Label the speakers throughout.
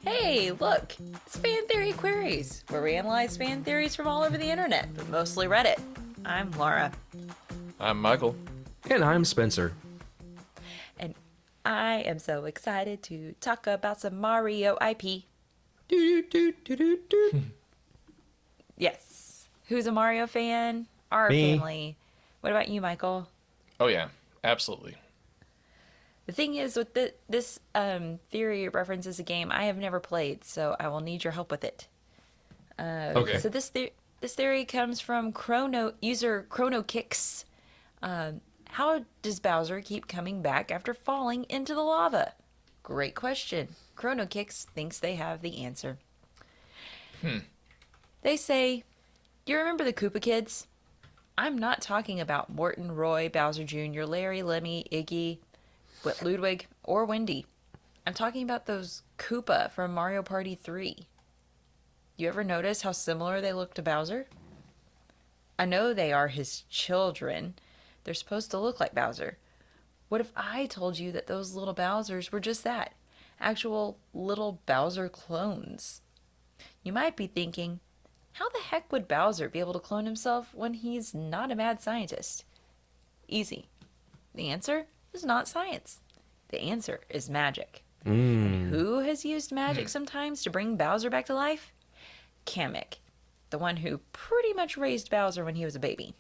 Speaker 1: Hey, look! It's Fan Theory Queries, where we analyze fan theories from all over the internet, but mostly Reddit. I'm Laura.
Speaker 2: I'm Michael.
Speaker 3: And I'm Spencer.
Speaker 1: And I am so excited to talk about some Mario IP. Yes. Who's a Mario fan? Our
Speaker 3: Me.
Speaker 1: family. What about you, Michael?
Speaker 2: Oh yeah, absolutely.
Speaker 1: The thing is, with this theory references a game I have never played, so I will need your help with it.
Speaker 2: Okay.
Speaker 1: So this theory comes from user ChronoKicks. How does Bowser keep coming back after falling into the lava? Great question. ChronoKicks thinks they have the answer. They say, you remember the Koopa Kids? I'm not talking about Morton, Roy, Bowser Jr., Larry, Lemmy, Iggy, Ludwig, or Wendy. I'm talking about those Koopa from Mario Party 3. You ever notice how similar they look to Bowser? I know they are his children. They're supposed to look like Bowser. What if I told you that those little Bowsers were just that? Actual little Bowser clones. You might be thinking, how the heck would Bowser be able to clone himself when he's not a mad scientist? Easy. The answer is not science. The answer is magic. And who has used magic sometimes to bring Bowser back to life? Kamek, the one who pretty much raised Bowser when he was a baby.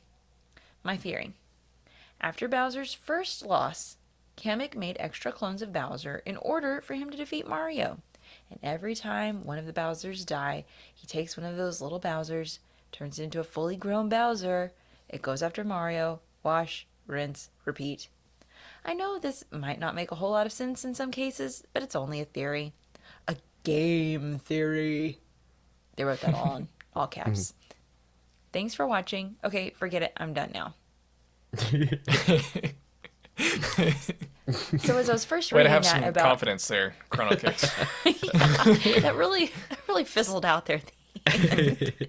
Speaker 1: My theory. After Bowser's first loss, Kamek made extra clones of Bowser in order for him to defeat Mario. And every time one of the Bowsers die, he takes one of those little Bowsers, turns it into a fully grown Bowser. It goes after Mario. Wash, rinse, repeat. I know this might not make a whole lot of sense in some cases, but it's only a theory. A game theory. They wrote that all in all caps. Thanks for watching. Okay, forget it. I'm done now. So as I was first
Speaker 2: Way to
Speaker 1: reading
Speaker 2: have
Speaker 1: that
Speaker 2: some
Speaker 1: about
Speaker 2: confidence there, Chrono Kicks.
Speaker 1: yeah, that really fizzled out there. At the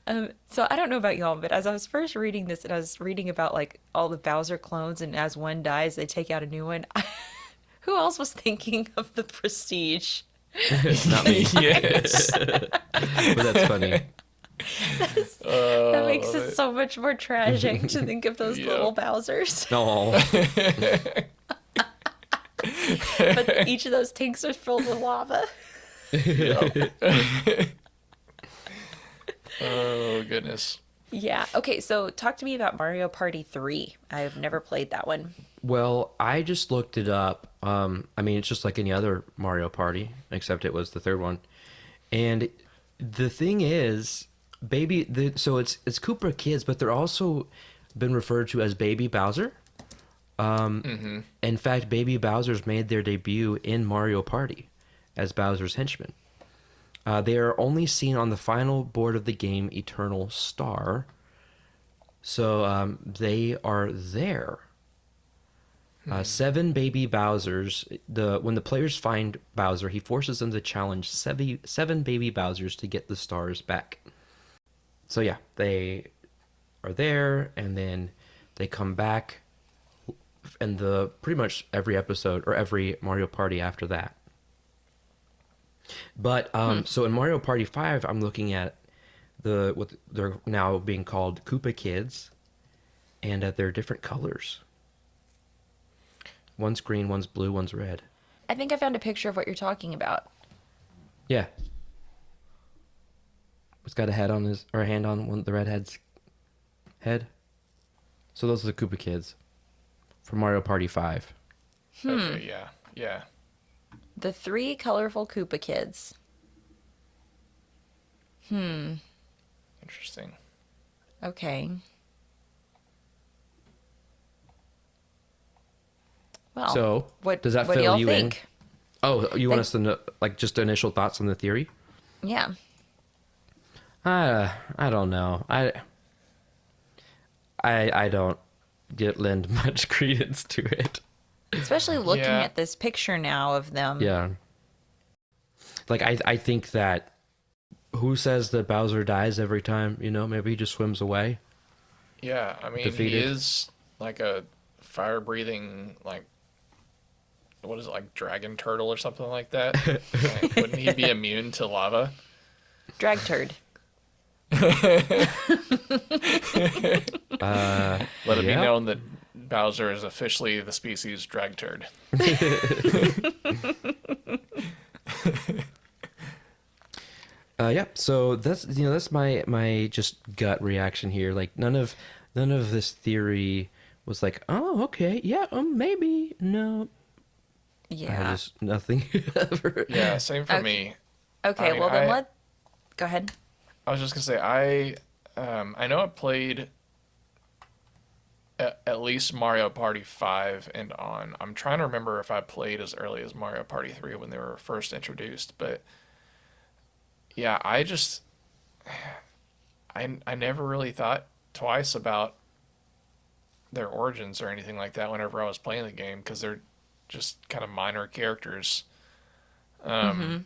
Speaker 1: end. So I don't know about y'all, but as I was first reading this and I was reading about like all the Bowser clones and as one dies, they take out a new one. Who else was thinking of the Prestige?
Speaker 3: Not me.
Speaker 2: Yes.
Speaker 3: But that's funny.
Speaker 1: That makes it so much more tragic to think of those
Speaker 2: Yep.
Speaker 1: little Bowsers.
Speaker 3: No.
Speaker 1: But each of those tanks are filled with lava.
Speaker 2: Oh goodness.
Speaker 1: Yeah. Okay, so talk to me about Mario Party 3. I've never played that one.
Speaker 3: Well, I just looked it up. I mean, it's just like any other Mario Party, except it was the third one. And the thing is, so it's Koopa Kids, but they're also been referred to as Baby Bowser. In fact, Baby Bowser's made their debut in Mario Party as Bowser's henchmen. They are only seen on the final board of the game, Eternal Star. So they are there. 7 baby Bowsers. When the players find Bowser, he forces them to challenge 7 baby Bowsers to get the stars back. So yeah, they are there, and then they come back in pretty much every episode or every Mario Party after that. But so in Mario Party 5, I'm looking at what they're now being called Koopa Kids, and they're different colors. One's green, one's blue, one's red.
Speaker 1: I think I found a picture of what you're talking about.
Speaker 3: Yeah. He's got a hand on the redhead's head. So those are the Koopa Kids from Mario Party 5.
Speaker 2: Okay, yeah.
Speaker 1: The 3 colorful Koopa Kids.
Speaker 2: Interesting.
Speaker 1: Okay. Well,
Speaker 3: So,
Speaker 1: what
Speaker 3: does that
Speaker 1: what do
Speaker 3: fill
Speaker 1: y'all
Speaker 3: you
Speaker 1: think?
Speaker 3: in? Oh, you want us to know, like, just initial thoughts on the theory?
Speaker 1: Yeah.
Speaker 3: I don't know. I don't lend much credence to it.
Speaker 1: Especially looking
Speaker 2: Yeah.
Speaker 1: at this picture now of them.
Speaker 3: Yeah. Like, I think that who says that Bowser dies every time? You know, maybe he just swims away.
Speaker 2: Yeah, I mean,
Speaker 3: Defeated.
Speaker 2: he is like a fire breathing, like, what is it, like dragon turtle or something like that? Like, wouldn't he be immune to lava?
Speaker 1: Drag turd.
Speaker 2: Let it be
Speaker 3: Yeah.
Speaker 2: known that Bowser is officially the species drag turd.
Speaker 3: Yeah, so that's my just gut reaction here. Like none of this theory was like, oh, okay, yeah, maybe no. I
Speaker 1: Yeah.
Speaker 3: just nothing ever.
Speaker 2: Yeah, same for
Speaker 1: Okay.
Speaker 2: me.
Speaker 1: Okay,
Speaker 2: I mean,
Speaker 1: well then go ahead.
Speaker 2: I was just gonna say I know I played at least Mario Party 5 and on. I'm trying to remember if I played as early as Mario Party 3 when they were first introduced, but yeah, I never really thought twice about their origins or anything like that whenever I was playing the game because they're just kind of minor characters.
Speaker 1: Mm-hmm.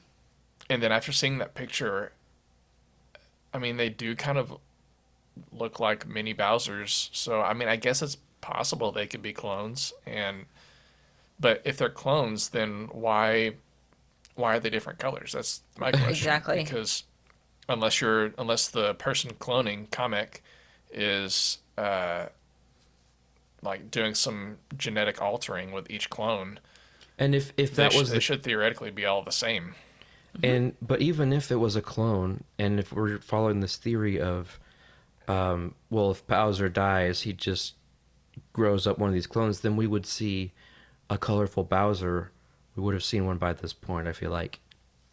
Speaker 2: And then after seeing that picture, I mean, they do kind of look like mini Bowsers. So, I mean, I guess it's possible they could be clones. But if they're clones, then why are they different colors? That's my question.
Speaker 1: Exactly.
Speaker 2: Because unless the person cloning Kamek is like doing some genetic altering with each clone,
Speaker 3: And if that was
Speaker 2: they should theoretically be all the same.
Speaker 3: but even if it was a clone, and if we're following this theory of, well, if Bowser dies, he just grows up one of these clones, then we would see a colorful Bowser. We would have seen one by this point, I feel like.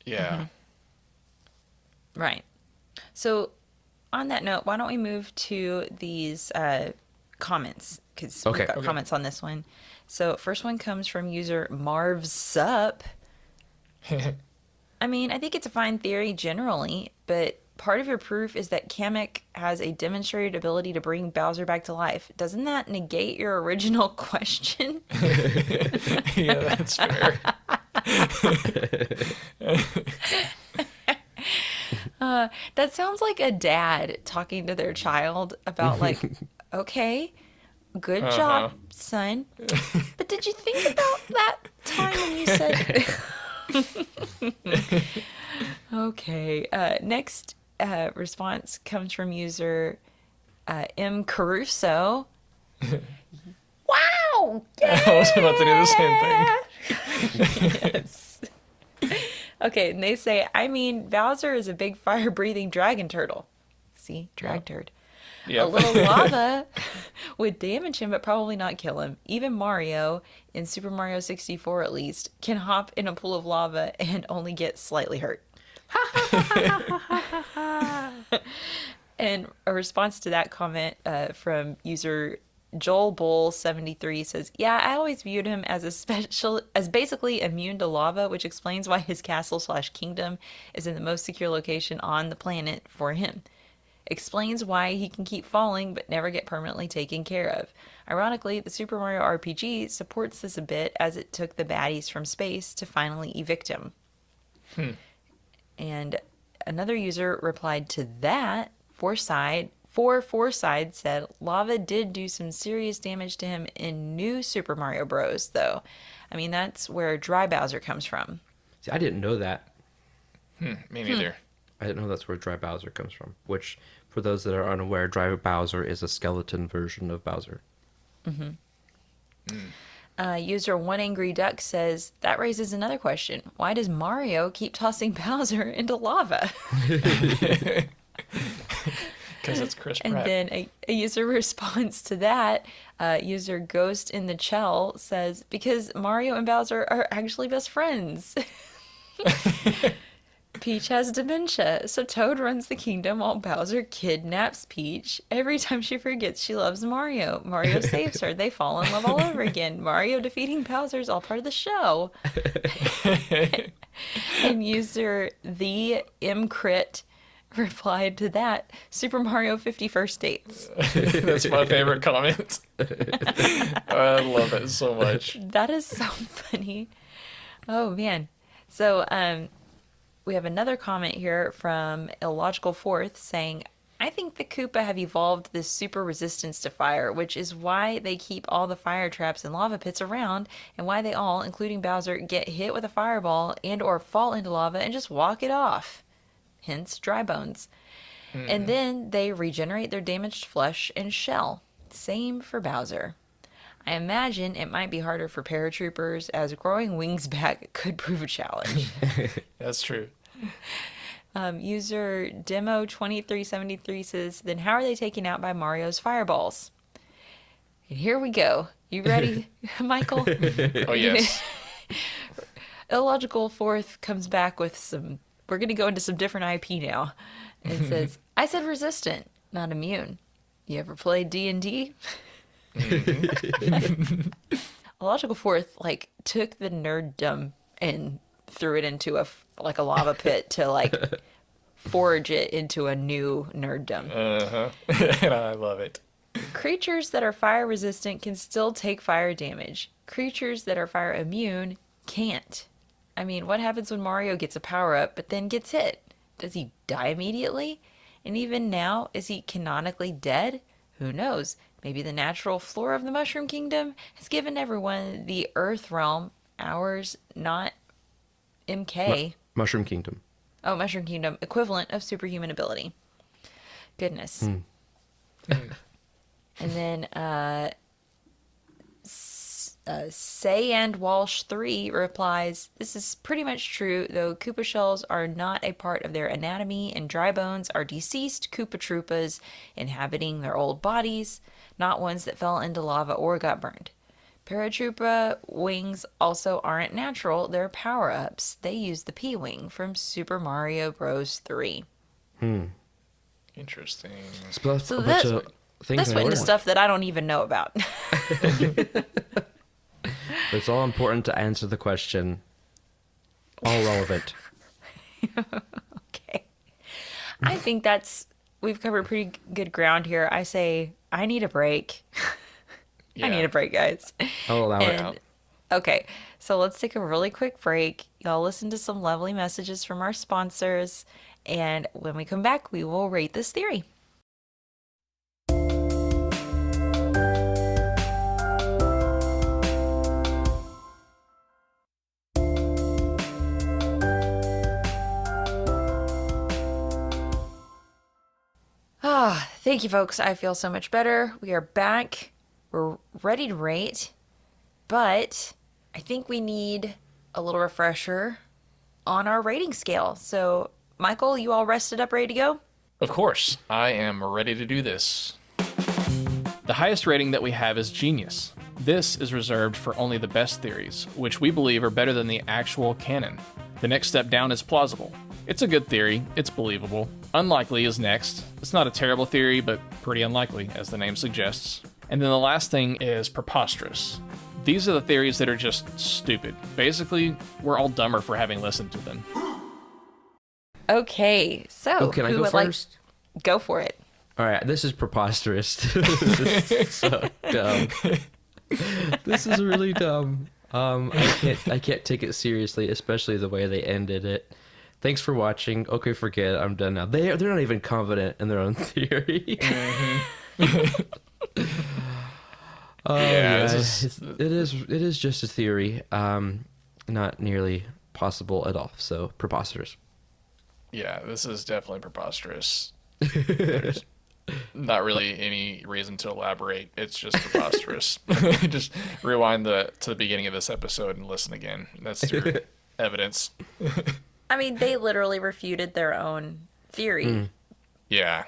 Speaker 2: Yeah.
Speaker 1: Right. So, on that note, why don't we move to these comments? Because
Speaker 3: Okay.
Speaker 1: we've got
Speaker 2: Okay.
Speaker 1: comments on this one. So, first one comes from user MarvSup. I mean, I think it's a fine theory generally, but part of your proof is that Kamek has a demonstrated ability to bring Bowser back to life. Doesn't that negate your original question?
Speaker 2: Yeah, that's fair.
Speaker 1: That sounds like a dad talking to their child about, like, okay, good job, son. But did you think about that time when you said. Okay. Next response comes from user M. Caruso. Wow!
Speaker 2: I was about to do the same thing.
Speaker 1: Yes. Okay, and they say, I mean, Bowser is a big fire-breathing dragon turtle. See? Drag turd. A
Speaker 2: Yep.
Speaker 1: little lava would damage him, but probably not kill him. Even Mario, in Super Mario 64 at least, can hop in a pool of lava and only get slightly hurt. And a response to that comment from user Joel Bull 73 says, "Yeah, I always viewed him as as basically immune to lava, which explains why his castle/kingdom is in the most secure location on the planet for him. Explains why he can keep falling but never get permanently taken care of. Ironically, the Super Mario RPG supports this a bit as it took the baddies from space to finally evict him." And another user replied to that, Forsyth said, "Lava did do some serious damage to him in New Super Mario Bros., though. I mean, that's where Dry Bowser comes from."
Speaker 3: See, I didn't know that.
Speaker 2: Me neither.
Speaker 3: I didn't know that's where Dry Bowser comes from. Which, for those that are unaware, Dry Bowser is a skeleton version of Bowser.
Speaker 1: User One Angry Duck says, "That raises another question. Why does Mario keep tossing Bowser into lava?"
Speaker 2: Because it's Chris
Speaker 1: And
Speaker 2: Pratt.
Speaker 1: then a user responds to that. User Ghost in the Chell says, "Because Mario and Bowser are actually best friends." Peach has dementia, so Toad runs the kingdom while Bowser kidnaps Peach. Every time she forgets she loves Mario, Mario saves her. They fall in love all over again. Mario defeating Bowser is all part of the show. And user the Mcrit replied to that, "Super Mario 50 First Dates."
Speaker 2: That's my favorite comment. I love it so much.
Speaker 1: That is so funny. Oh man. So we have another comment here from Illogical Fourth saying, I think the Koopa have evolved this super resistance to fire, which is why they keep all the fire traps and lava pits around, and why they all, including Bowser, get hit with a fireball and or fall into lava and just walk it off. Hence, dry bones. And then they regenerate their damaged flesh and shell. Same for Bowser. I imagine it might be harder for paratroopers, as growing wings back could prove a challenge.
Speaker 2: That's true.
Speaker 1: User Demo2373 says, then how are they taken out by Mario's fireballs? And here we go. You ready, Michael?
Speaker 2: Oh, yes.
Speaker 1: Illogical Fourth comes back with some. We're going to go into some different IP now. It says, I said resistant, not immune. You ever played D&D? Illogical Fourth, like, took the nerddom and threw it into a lava pit to, like, forge it into a new nerddom.
Speaker 2: And I love it.
Speaker 1: Creatures that are fire resistant can still take fire damage. Creatures that are fire immune can't. I mean, what happens when Mario gets a power up but then gets hit? Does he die immediately? And even now, is he canonically dead? Who knows? Maybe the natural flora of the Mushroom Kingdom has given everyone the Earth realm, ours, not MK.
Speaker 3: Mushroom Kingdom.
Speaker 1: Oh, Mushroom Kingdom, equivalent of superhuman ability. Goodness. And then Say and Walsh 3 replies, this is pretty much true, though Koopa shells are not a part of their anatomy, and dry bones are deceased Koopa Troopas inhabiting their old bodies, not ones that fell into lava or got burned. Paratroopa wings also aren't natural, they're power-ups. They use the P-Wing from Super Mario Bros. 3.
Speaker 2: Interesting.
Speaker 1: So this went into stuff that I don't even know about.
Speaker 3: It's all important to answer the question. All relevant.
Speaker 1: Okay. I think we've covered pretty good ground here. I say, I need a break.
Speaker 2: Yeah.
Speaker 1: I need a break, guys.
Speaker 3: I'll allow it.
Speaker 1: And, okay, so let's take a really quick break. Y'all listen to some lovely messages from our sponsors. And when we come back, we will rate this theory. Thank you, folks. I feel so much better. We are back. We're ready to rate, but I think we need a little refresher on our rating scale. So, Michael, you all rested up, ready to go?
Speaker 2: Of course, I am ready to do this. The highest rating that we have is Genius. This is reserved for only the best theories, which we believe are better than the actual canon. The next step down is Plausible. It's a good theory, it's believable. Unlikely is next. It's not a terrible theory, but pretty unlikely, as the name suggests. And then the last thing is Preposterous. These are the theories that are just stupid. Basically, we're all dumber for having listened to them.
Speaker 1: Okay, so
Speaker 3: Can I
Speaker 1: who
Speaker 3: go
Speaker 1: would
Speaker 3: first?
Speaker 1: Go for it.
Speaker 3: All right, this is preposterous. This is so dumb. This is really dumb. I can't take it seriously, especially the way they ended it. Thanks for watching. Okay, forget it. I'm done now. They're not even confident in their own theory.
Speaker 2: Yeah,
Speaker 3: it is just a theory. Not nearly possible at all. So preposterous.
Speaker 2: Yeah, this is definitely preposterous. There's not really any reason to elaborate. It's just preposterous. Just rewind to the beginning of this episode and listen again. That's your evidence.
Speaker 1: I mean, they literally refuted their own theory
Speaker 2: Yeah.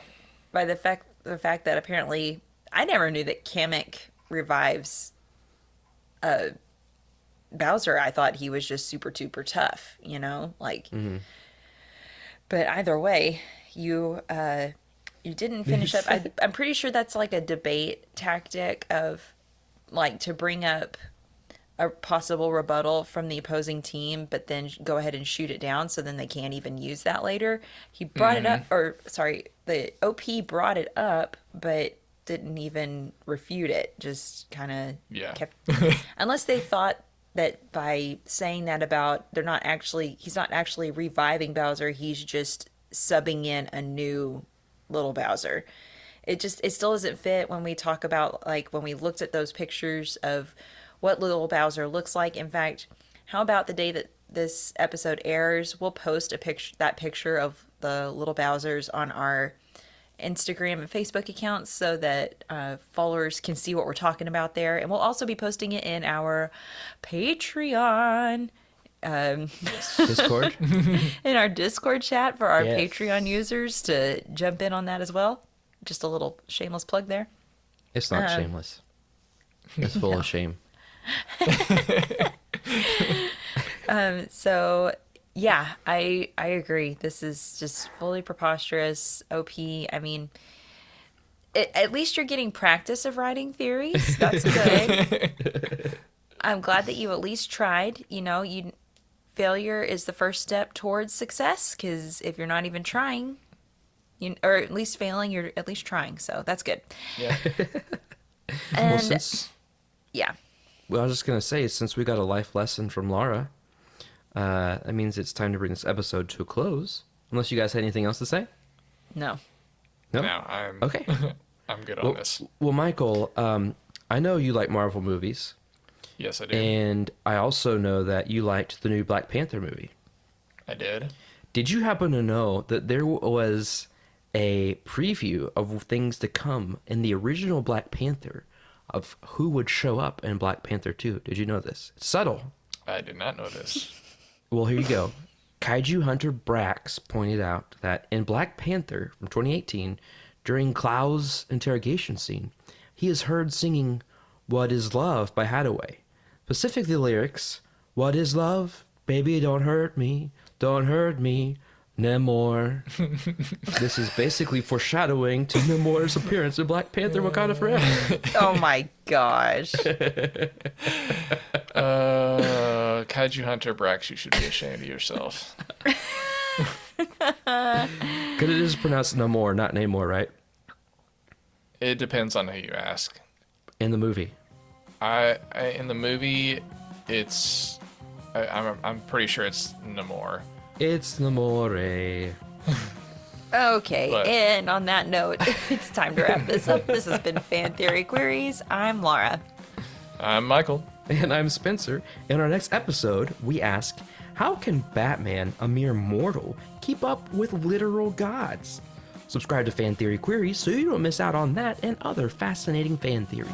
Speaker 1: by the fact that apparently I never knew that Kamek revives Bowser. I thought he was just super duper tough, you know, like. But either way, you didn't finish up. I'm pretty sure that's like a debate tactic of like to bring up a possible rebuttal from the opposing team, but then go ahead and shoot it down so then they can't even use that later. He brought it up, or sorry, the OP brought it up, but didn't even refute it. Just kind of kept, unless they thought that by saying that about he's not actually reviving Bowser, he's just subbing in a new little Bowser. It still doesn't fit when we talk about, like, when we looked at those pictures of what little Bowser looks like. In fact, how about the day that this episode airs, we'll post that picture of the little Bowsers on our Instagram and Facebook accounts so that followers can see what we're talking about there. And we'll also be posting it in our Patreon,
Speaker 3: Discord.
Speaker 1: in our Discord chat for our
Speaker 3: Yes.
Speaker 1: Patreon users to jump in on that as well. Just a little shameless plug there.
Speaker 3: It's not shameless. It's full of shame.
Speaker 1: So yeah, I agree. This is just fully preposterous. OP. I mean, at least you're getting practice of writing theories. That's good. I'm glad that you at least tried. Failure is the first step towards success, because if you're not even trying, or at least failing, you're at least trying. So that's good.
Speaker 2: Yeah.
Speaker 1: And
Speaker 3: I was just gonna say, since we got a life lesson from Laura, that means it's time to bring this episode to a close. Unless you guys had anything else to say?
Speaker 1: no.
Speaker 3: No.
Speaker 2: No, I'm
Speaker 3: Okay.
Speaker 2: I'm good on this.
Speaker 3: Well, Michael, I know you like Marvel movies,
Speaker 2: Yes, I do.
Speaker 3: and I also know that you liked the new Black Panther movie.
Speaker 2: I did.
Speaker 3: Did you happen to know that there was a preview of things to come in the original Black Panther of who would show up in Black Panther 2? Did you know this? It's subtle.
Speaker 2: I did not know this.
Speaker 3: Well, here you go. Kaiju Hunter Brax pointed out that in Black Panther from 2018, during Klau's interrogation scene, he is heard singing What Is Love by Hathaway. Specifically the lyrics, What is love? Baby, don't hurt me no more. This is basically foreshadowing to Namor's appearance in Black Panther Wakanda Forever.
Speaker 1: Oh my gosh.
Speaker 2: Kaiju Hunter Brax, you should be ashamed of yourself.
Speaker 3: Because it is pronounced Namor, not Namor, right?
Speaker 2: It depends on who you ask.
Speaker 3: In the movie.
Speaker 2: In the movie, I'm pretty sure it's Namor.
Speaker 3: It's Namore.
Speaker 1: Okay,
Speaker 2: But-
Speaker 1: and on that note, it's time to wrap this up. This has been Fan Theory Queries. I'm Laura.
Speaker 2: I'm Michael.
Speaker 3: And I'm Spencer. In our next episode, we ask, how can Batman, a mere mortal, keep up with literal gods? Subscribe to Fan Theory Queries so you don't miss out on that and other fascinating fan theories.